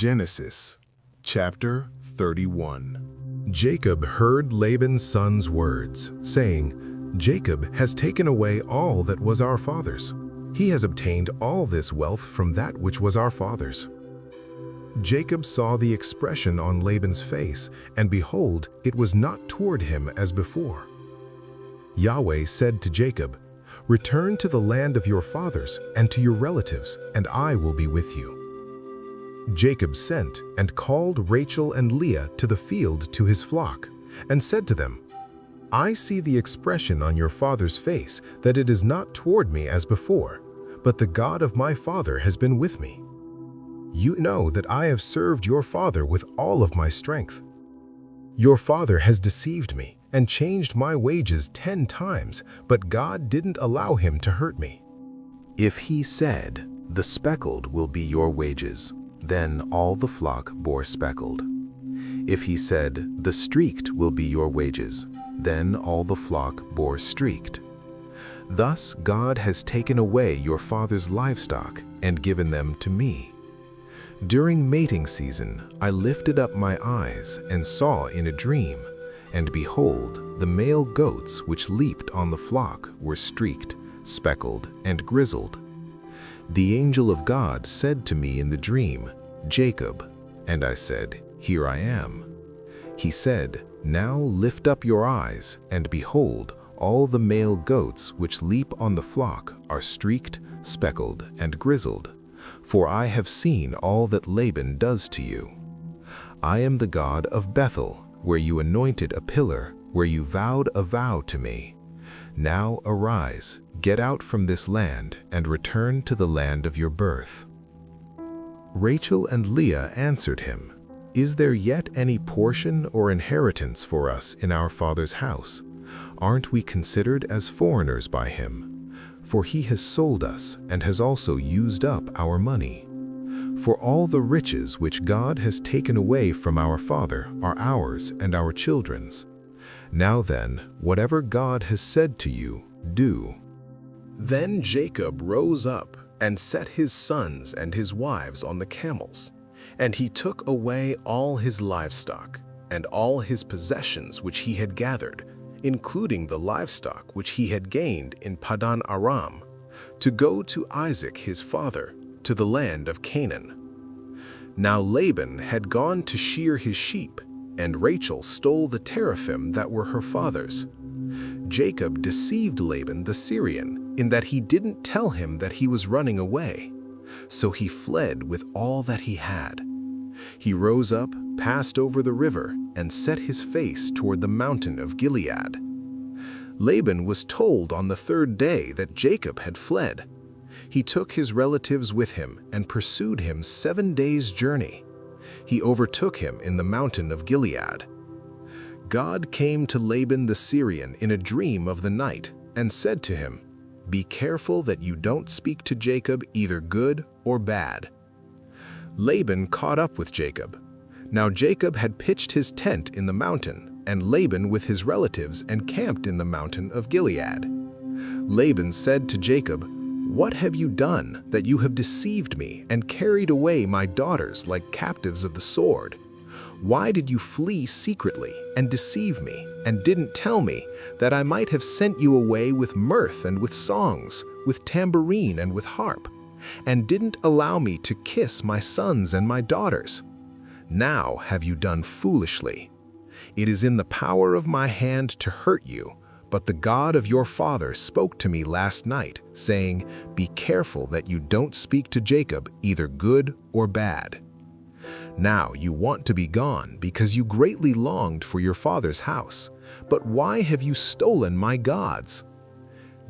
Genesis chapter 31. Jacob heard Laban's son's words, saying, "Jacob has taken away all that was our father's. He has obtained all this wealth from that which was our father's." Jacob saw the expression on Laban's face, and behold, it was not toward him as before. Yahweh said to Jacob, "Return to the land of your fathers and to your relatives, and I will be with you." Jacob sent and called Rachel and Leah to the field to his flock, and said to them, "I see the expression on your father's face, that it is not toward me as before, but the God of my father has been with me. You know that I have served your father with all of my strength. Your father has deceived me and changed my wages 10 times, but God didn't allow him to hurt me. If he said, 'The speckled will be your wages,' then all the flock bore speckled. If he said, 'The streaked will be your wages,' then all the flock bore streaked. Thus God has taken away your father's livestock and given them to me. During mating season, I lifted up my eyes and saw in a dream, and behold, the male goats which leaped on the flock were streaked, speckled, and grizzled. The angel of God said to me in the dream, 'Jacob,' and I said, 'Here I am.' He said, 'Now lift up your eyes, and behold, all the male goats which leap on the flock are streaked, speckled, and grizzled. For I have seen all that Laban does to you. I am the God of Bethel, where you anointed a pillar, where you vowed a vow to me. Now arise, get out from this land, and return to the land of your birth.'" Rachel and Leah answered him, "Is there yet any portion or inheritance for us in our father's house? Aren't we considered as foreigners by him? For he has sold us and has also used up our money. For all the riches which God has taken away from our father are ours and our children's. Now then, whatever God has said to you, do." Then Jacob rose up and set his sons and his wives on the camels, and he took away all his livestock and all his possessions which he had gathered, including the livestock which he had gained in Paddan Aram, to go to Isaac his father, to the land of Canaan. Now Laban had gone to shear his sheep, and Rachel stole the teraphim that were her father's. Jacob deceived Laban the Syrian, in that he didn't tell him that he was running away. So he fled with all that he had. He rose up, passed over the river, and set his face toward the mountain of Gilead. Laban was told on the 3rd day that Jacob had fled. He took his relatives with him and pursued him 7 days' journey. He overtook him in the mountain of Gilead. God came to Laban the Syrian in a dream of the night and said to him, "Be careful that you don't speak to Jacob either good or bad." Laban caught up with Jacob. Now Jacob had pitched his tent in the mountain, and Laban with his relatives encamped in the mountain of Gilead. Laban said to Jacob, "What have you done, that you have deceived me and carried away my daughters like captives of the sword? Why did you flee secretly and deceive me, and didn't tell me, that I might have sent you away with mirth and with songs, with tambourine and with harp, and didn't allow me to kiss my sons and my daughters? Now have you done foolishly. It is in the power of my hand to hurt you, but the God of your father spoke to me last night, saying, 'Be careful that you don't speak to Jacob either good or bad.' Now you want to be gone because you greatly longed for your father's house. But why have you stolen my gods?"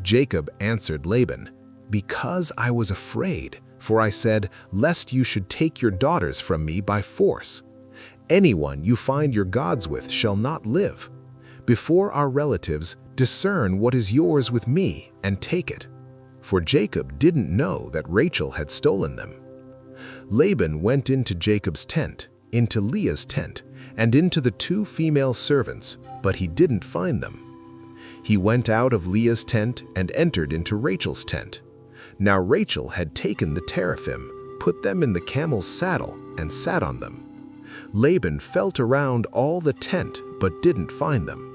Jacob answered Laban, "Because I was afraid, for I said, 'Lest you should take your daughters from me by force.' Anyone you find your gods with shall not live. Before our relatives, discern what is yours with me and take it." For Jacob didn't know that Rachel had stolen them. Laban went into Jacob's tent, into Leah's tent, and into the 2 female servants, but he didn't find them. He went out of Leah's tent and entered into Rachel's tent. Now Rachel had taken the teraphim, put them in the camel's saddle and sat on them. Laban felt around all the tent but didn't find them.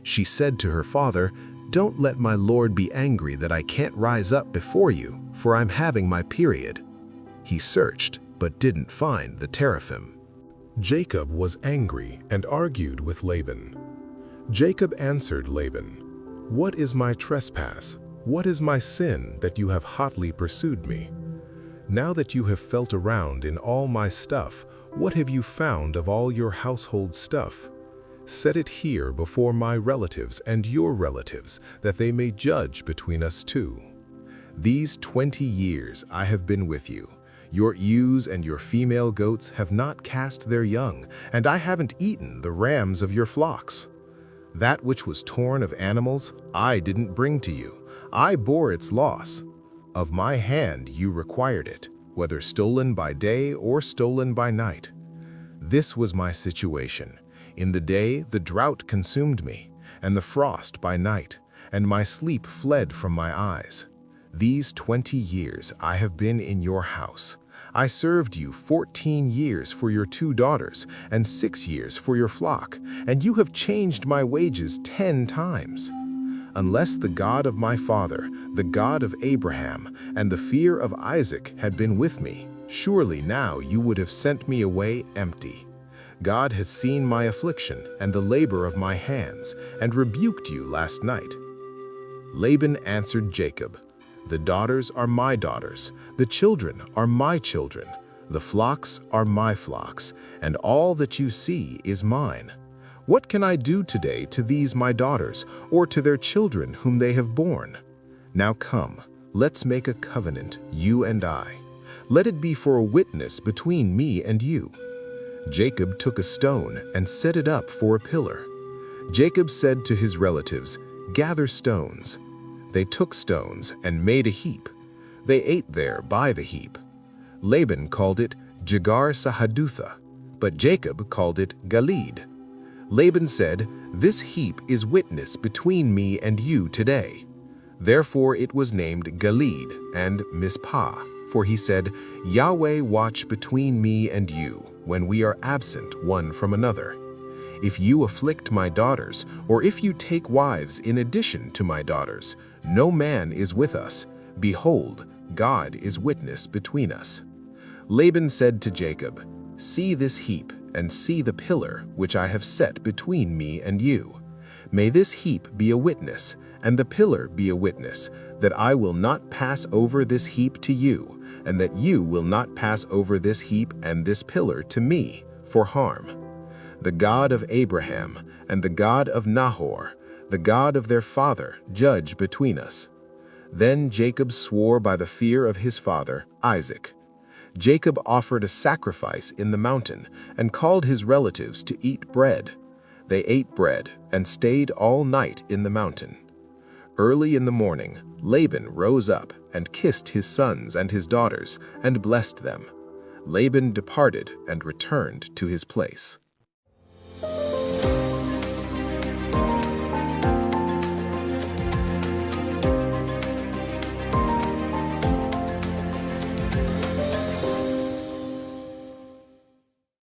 She said to her father, "Don't let my lord be angry that I can't rise up before you, for I'm having my period." He searched but didn't find the teraphim. Jacob was angry and argued with Laban. Jacob answered Laban, "What is my trespass? What is my sin that you have hotly pursued me? Now that you have felt around in all my stuff, what have you found of all your household stuff? Set it here before my relatives and your relatives, that they may judge between us two. These 20 years I have been with you. Your ewes and your female goats have not cast their young, and I haven't eaten the rams of your flocks. That which was torn of animals, I didn't bring to you. I bore its loss. Of my hand you required it, whether stolen by day or stolen by night. This was my situation. In the day the drought consumed me, and the frost by night, and my sleep fled from my eyes. These 20 years I have been in your house. I served you 14 years for your 2 daughters, and 6 years for your flock, and you have changed my wages 10 times. Unless the God of my father, the God of Abraham, and the fear of Isaac had been with me, surely now you would have sent me away empty. God has seen my affliction and the labor of my hands, and rebuked you last night." Laban answered Jacob, "The daughters are my daughters, the children are my children, the flocks are my flocks, and all that you see is mine. What can I do today to these my daughters, or to their children whom they have borne? Now come, let's make a covenant, you and I. Let it be for a witness between me and you." Jacob took a stone and set it up for a pillar. Jacob said to his relatives, "Gather stones." They took stones and made a heap. They ate there by the heap. Laban called it Jegar Sahadutha, but Jacob called it Gilead. Laban said, "This heap is witness between me and you today." Therefore it was named Gilead and Mizpah, for he said, "Yahweh watch between me and you, when we are absent one from another. If you afflict my daughters, or if you take wives in addition to my daughters, no man is with us. Behold, God is witness between us." Laban said to Jacob, "See this heap, and see the pillar which I have set between me and you. May this heap be a witness, and the pillar be a witness, that I will not pass over this heap to you, and that you will not pass over this heap and this pillar to me for harm. The God of Abraham and the God of Nahor, the God of their father, judge between us." Then Jacob swore by the fear of his father, Isaac. Jacob offered a sacrifice in the mountain and called his relatives to eat bread. They ate bread and stayed all night in the mountain. Early in the morning, Laban rose up and kissed his sons and his daughters and blessed them. Laban departed and returned to his place.